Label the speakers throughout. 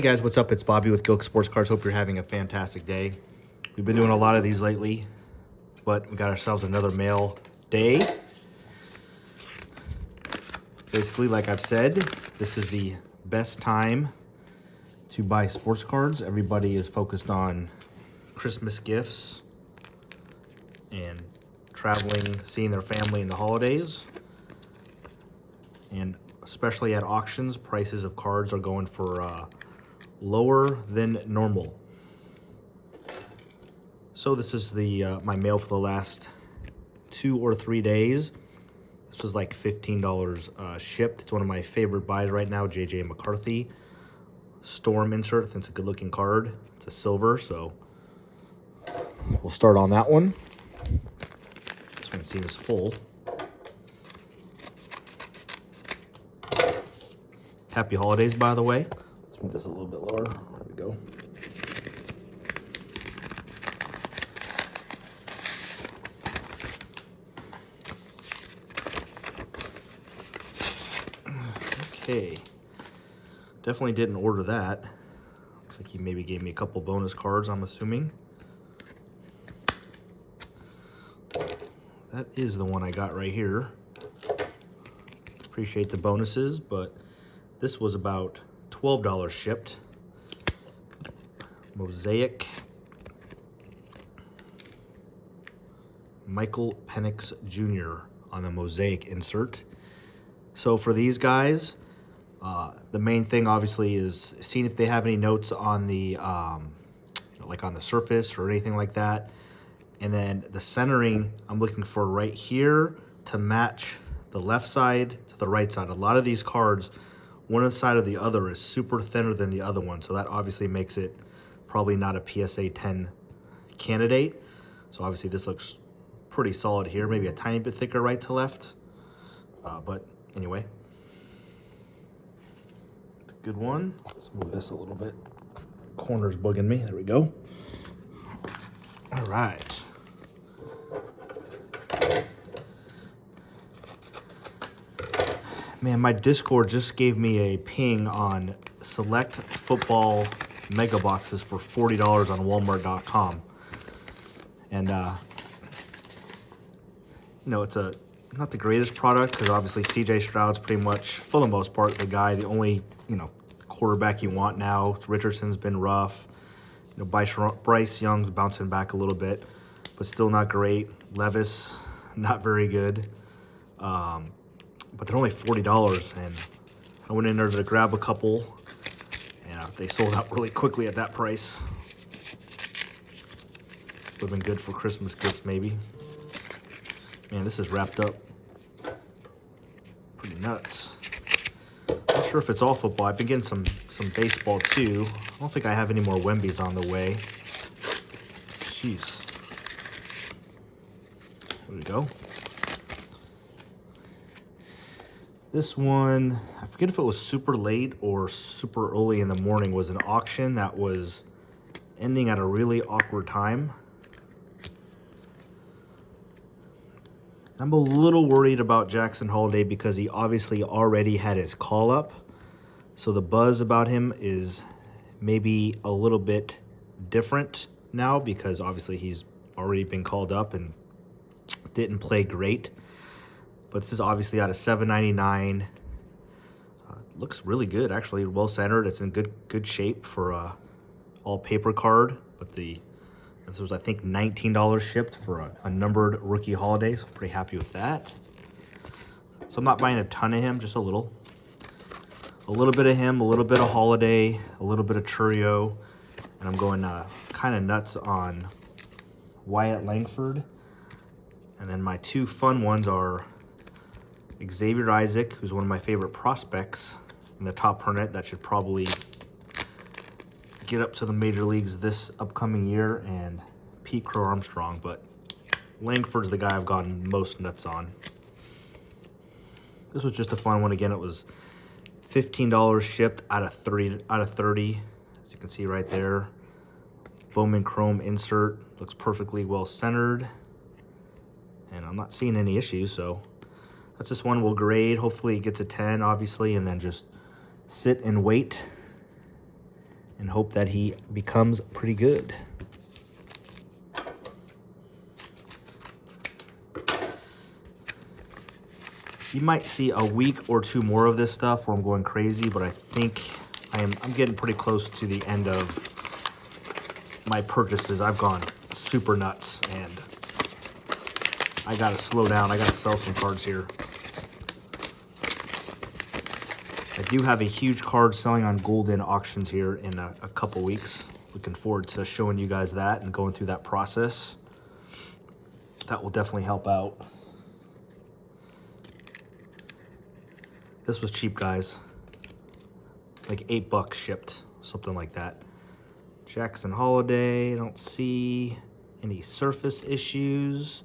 Speaker 1: Hey guys, what's up? It's Bobby with Gilk Sports Cards. Hope you're having a fantastic day. We've been doing a lot of these lately, but we got ourselves another mail day. Basically, like I've said, this is the best time to buy sports cards. Everybody is focused on Christmas gifts and traveling, seeing their family in the holidays. And especially at auctions, prices of cards are going for lower than normal. So this is the my mail for the last 2 or 3 days. This was like $15 shipped. It's one of my favorite buys right now, JJ McCarthy Storm insert. It's a good looking card. It's a silver, so we'll start on that one. This one seems full. Happy holidays, by the way. Let's move this a little bit lower. There we go. Okay. Definitely didn't order that. Looks like he maybe gave me a couple bonus cards, I'm assuming. That is the one I got right here. Appreciate the bonuses, but this was about $12 shipped. Mosaic. Michael Penix Jr. on the Mosaic insert. So for these guys, the main thing obviously is seeing if they have any notes on the, like on the surface or anything like that. And then the centering, I'm looking for right here to match the left side to the right side. A lot of these cards, one side or the other is super thinner than the other one. So that obviously makes it probably not a PSA 10 candidate. So obviously this looks pretty solid here. Maybe a tiny bit thicker right to left. But anyway, good one. Let's move this a little bit. Corner's bugging me. There we go. All right. Man, my Discord just gave me a ping on select football mega boxes for $40 on Walmart.com. And, it's not the greatest product because obviously CJ Stroud's pretty much, for the most part, the only, quarterback you want now. Richardson's been rough. Bryce Young's bouncing back a little bit, but still not great. Levis, not very good. But they're only $40, and I went in there to grab a couple, and they sold out really quickly at that price. Would have been good for Christmas gifts, maybe. Man, this is wrapped up pretty nuts. Not sure if it's all football. I've been getting some baseball too. I don't think I have any more Wembies on the way. Jeez. There we go. This one, I forget if it was super late or super early in the morning, was an auction that was ending at a really awkward time. I'm a little worried about Jackson Holiday because he obviously already had his call up. So the buzz about him is maybe a little bit different now because obviously he's already been called up and didn't play great. But this is obviously out of $7.99. Looks really good, actually. Well centered. It's in good shape for all paper card. But this was, I think, $19 shipped for a numbered rookie holiday. So I'm pretty happy with that. So I'm not buying a ton of him, just a little. A little bit of him, a little bit of holiday, a little bit of Churio. And I'm going kind of nuts on Wyatt Langford. And then my two fun ones are Xavier Isaac, who's one of my favorite prospects in the top permanent that should probably get up to the major leagues this upcoming year, and Pete Crow Armstrong, but Langford's the guy I've gotten most nuts on. This was just a fun one. Again, it was $15 shipped out of 30, as you can see right there. Bowman Chrome insert, looks perfectly well centered, and I'm not seeing any issues, so that's just one we'll grade. Hopefully it gets a 10, obviously, and then just sit and wait and hope that he becomes pretty good. You might see a week or two more of this stuff where I'm going crazy, but I think I'm getting pretty close to the end of my purchases. I've gone super nuts, and I gotta slow down. I gotta sell some cards here. I do have a huge card selling on Golden auctions here in a couple weeks. Looking forward to showing you guys that and going through that process. That will definitely help out. This was cheap, guys. Like $8 shipped, something like that. Jackson Holiday, I don't see any surface issues.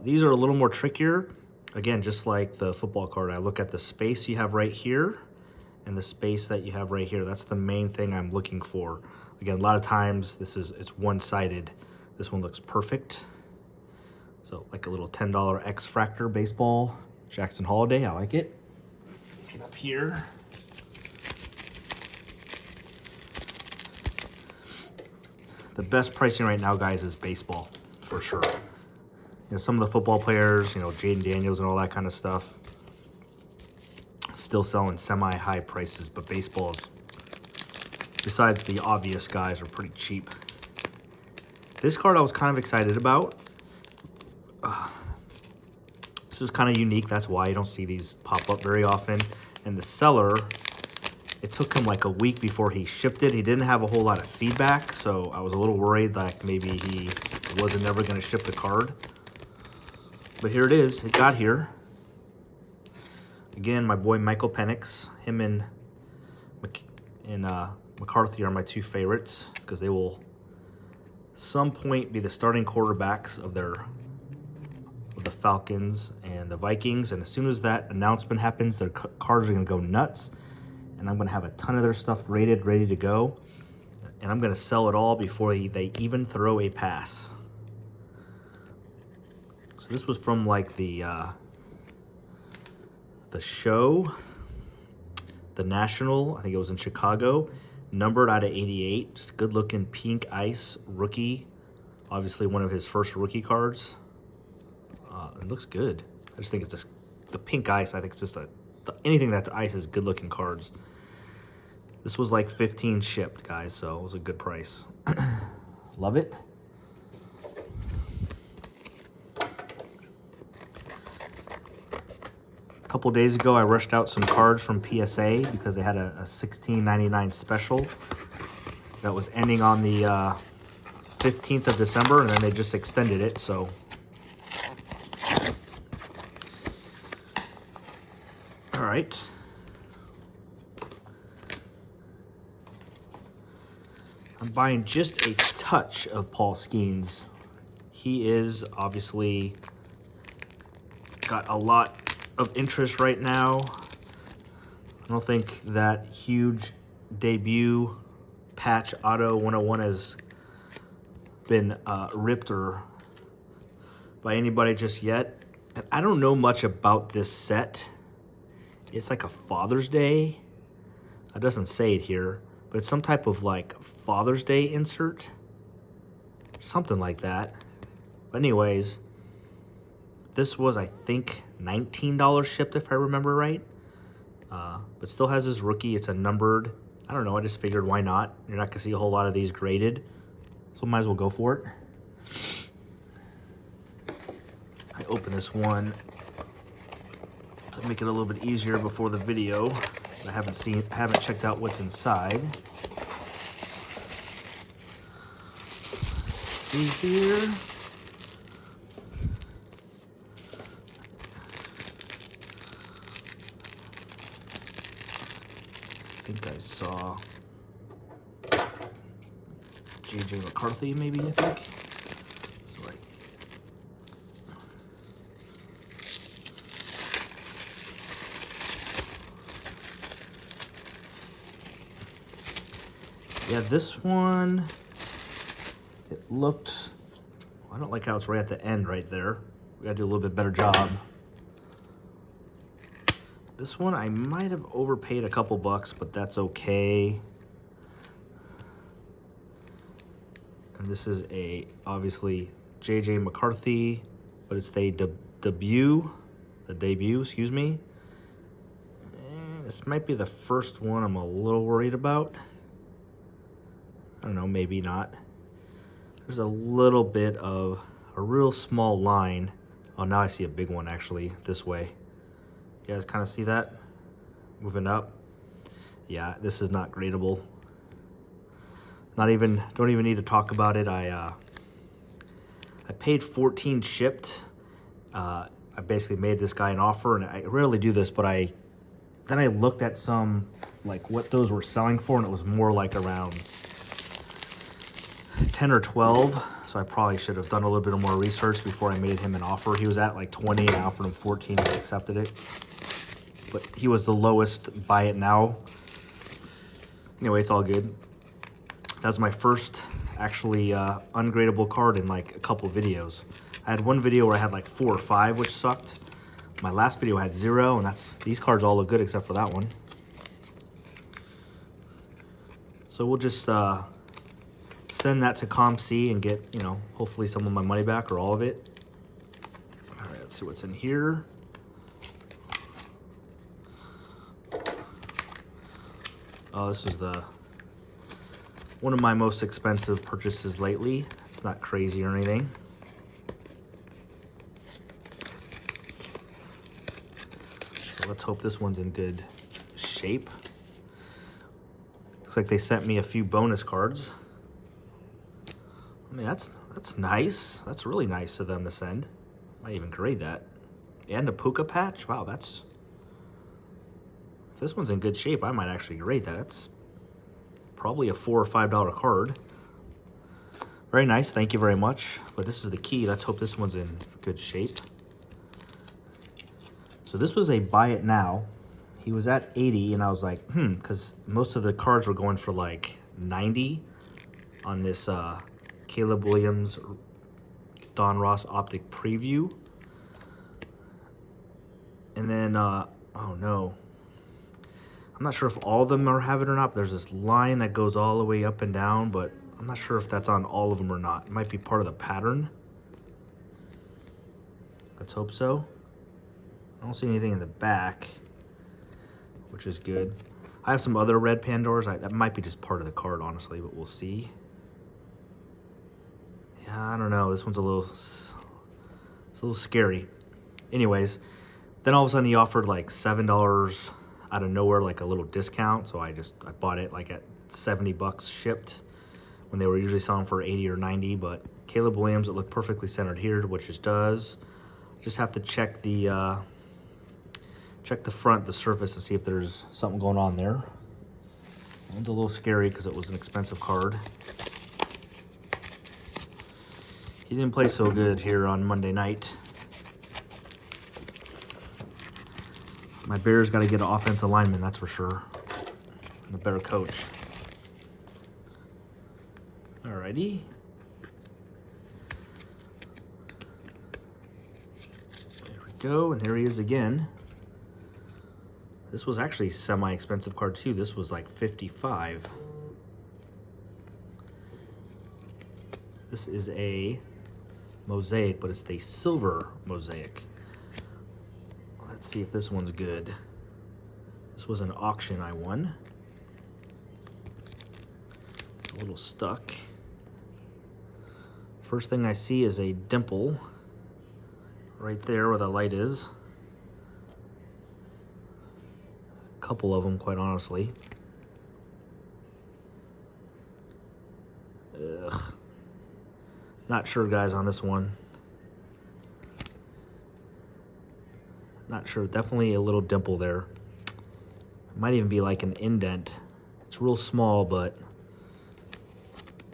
Speaker 1: These are a little more trickier. Again, just like the football card, I look at the space you have right here and the space that you have right here. That's the main thing I'm looking for. Again, a lot of times it's one-sided. This one looks perfect. So like a little $10 X-Fractor baseball, Jackson Holiday, I like it. Let's get up here. The best pricing right now, guys, is baseball, for sure. You know, some of the football players, you know, Jaden Daniels and all that kind of stuff, still selling semi-high prices, but baseballs, besides the obvious guys, are pretty cheap. This card I was kind of excited about. This is kind of unique. That's why you don't see these pop up very often. And the seller, it took him like a week before he shipped it. He didn't have a whole lot of feedback, so I was a little worried that maybe he wasn't ever going to ship the card. But here it is. It got here. Again, my boy Michael Penix. Him and McCarthy are my two favorites because they will some point be the starting quarterbacks of the Falcons and the Vikings. And as soon as that announcement happens, their cards are going to go nuts. And I'm going to have a ton of their stuff graded, ready to go. And I'm going to sell it all before they even throw a pass. So this was from like the show, the National, I think it was in Chicago, numbered out of 88. Just good looking pink ice rookie. Obviously one of his first rookie cards. It looks good. I just think it's just the pink ice. I think it's just anything that's ice is good looking cards. This was like 15 shipped, guys, so it was a good price. Love it. A couple days ago, I rushed out some cards from PSA because they had a $16.99 special that was ending on the 15th of December, and then they just extended it, so. All right. I'm buying just a touch of Paul Skeens. He is obviously got a lot of interest right now. I don't think that huge debut patch auto 101 has been ripped or by anybody just yet. And I don't know much about this set. It's like a Father's Day. It doesn't say it here, but it's some type of like Father's Day insert. Something like that. But anyways, this was, I think, $19 shipped if I remember right. But still has his rookie. It's a numbered. I don't know. I just figured why not? You're not going to see a whole lot of these graded. So might as well go for it. I open this one to make it a little bit easier before the video. I haven't checked out what's inside. See here. I think I saw JJ McCarthy, maybe, I think. Sorry. Yeah, this one, it looked, I don't like how it's right at the end right there. We gotta do a little bit better job. This one, I might have overpaid a couple bucks, but that's okay. And this is obviously J.J. McCarthy, but it's the debut, excuse me. And this might be the first one I'm a little worried about. I don't know, maybe not. There's a little bit of a real small line. Oh, now I see a big one actually this way. You guys kind of see that? Moving up. Yeah, this is not gradable. Don't even need to talk about it. I paid 14 shipped. I basically made this guy an offer, and I rarely do this, but then I looked at some, like what those were selling for, and it was more like around 10 or 12. So I probably should have done a little bit more research before I made him an offer. He was at like 20 and I offered him 14 and I accepted it. But he was the lowest buy it now. Anyway, it's all good. That's my first actually ungradable card in like a couple videos. I had one video where I had like 4 or 5, which sucked. My last video had 0, and these cards all look good except for that one. So we'll just send that to ComC and get, you know, hopefully some of my money back or all of it. All right, let's see what's in here. Oh, this is one of my most expensive purchases lately. It's not crazy or anything. So let's hope this one's in good shape. Looks like they sent me a few bonus cards. I mean, that's nice. That's really nice of them to send. Might even grade that. And a puka patch. Wow, if this one's in good shape, I might actually grade that. That's probably a $4 or $5 card. Very nice, thank you very much. But this is the key. Let's hope this one's in good shape. So this was a buy it now. He was at 80, and I was like, because most of the cards were going for like 90 on this Caleb Williams Don Ross Optic Preview. And then, oh no. I'm not sure if all of them are have it or not, but there's this line that goes all the way up and down, but I'm not sure if that's on all of them or not. It might be part of the pattern. Let's hope so. I don't see anything in the back, which is good. I have some other red Pandoras. That might be just part of the card, honestly, but we'll see. Yeah, I don't know. This one's it's a little scary. Anyways, then all of a sudden he offered like $7 out of nowhere, like a little discount. So I bought it like at 70 bucks shipped when they were usually selling for 80 or 90. But Caleb Williams, it looked perfectly centered here, which it does. Just have to check the front, the surface, to see if there's something going on there. It's a little scary because it was an expensive card. He didn't play so good here on Monday night. My Bears got to get an offensive lineman, that's for sure. And a better coach. Alrighty. There we go, and here he is again. This was actually a semi-expensive card too. This was like $55. This is a mosaic, but it's the silver mosaic. Let's see if this one's good. This was an auction I won. It's a little stuck. First thing I see is a dimple right there where the light is. A couple of them, quite honestly. Ugh. Not sure, guys, on this one. Not sure. Definitely a little dimple there. It might even be like an indent. It's real small, but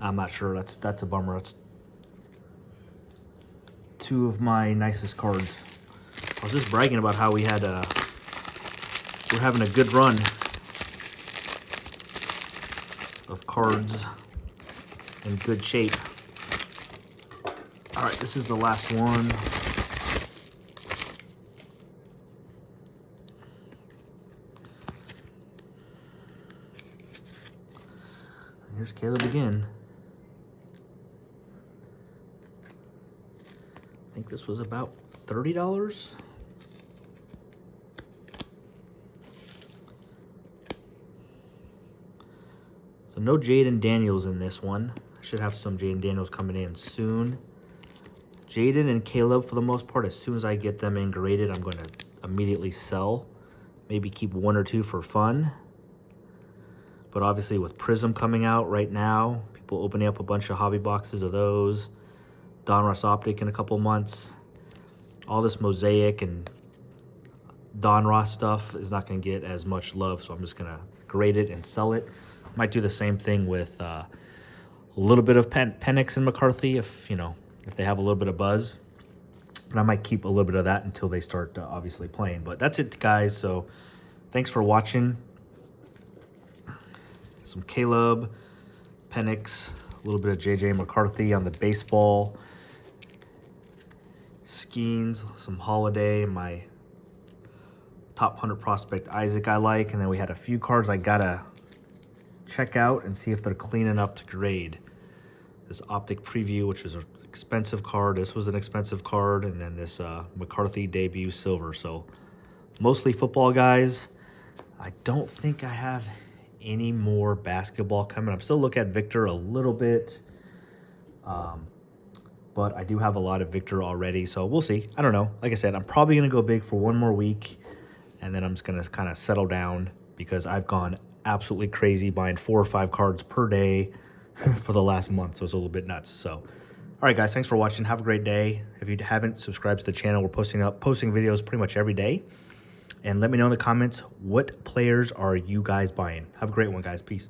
Speaker 1: I'm not sure. That's a bummer. That's 2 of my nicest cards. I was just bragging about how we're having a good run of cards in good shape. All right, this is the last one. Here's Caleb again. think this was about $30. So no Jaden Daniels in this one. I should have some Jaden Daniels coming in soon. Jaden and Caleb, for the most part, as soon as I get them in graded, I'm going to immediately sell. Maybe keep one or two for fun. But obviously with Prism coming out right now, people opening up a bunch of hobby boxes of those. Donruss Optic in a couple months. All this Mosaic and Donruss stuff is not going to get as much love, so I'm just going to grade it and sell it. Might do the same thing with a little bit of Penix and McCarthy if, you know, if they have a little bit of buzz. But I might keep a little bit of that until they start obviously playing. But that's it, guys. So thanks for watching. Some Caleb, Penix, a little bit of JJ McCarthy on the baseball. Skeens, some Holiday, my top 100 prospect Isaac I like. And then we had a few cards I got to check out and see if they're clean enough to grade. This Optic Preview, which is an expensive card. This was an expensive card. And then this McCarthy Debut Silver. So mostly football, guys. I don't think I have any more basketball coming. I'm still looking at Victor a little bit. But I do have a lot of Victor already. So we'll see. I don't know. Like I said, I'm probably going to go big for one more week. And then I'm just going to kind of settle down because I've gone absolutely crazy buying 4 or 5 cards per day for the last month. So it's a little bit nuts. So, all right, guys, thanks for watching. Have a great day. If you haven't subscribed to the channel, we're posting videos pretty much every day. And let me know in the comments, what players are you guys buying? Have a great one, guys. Peace.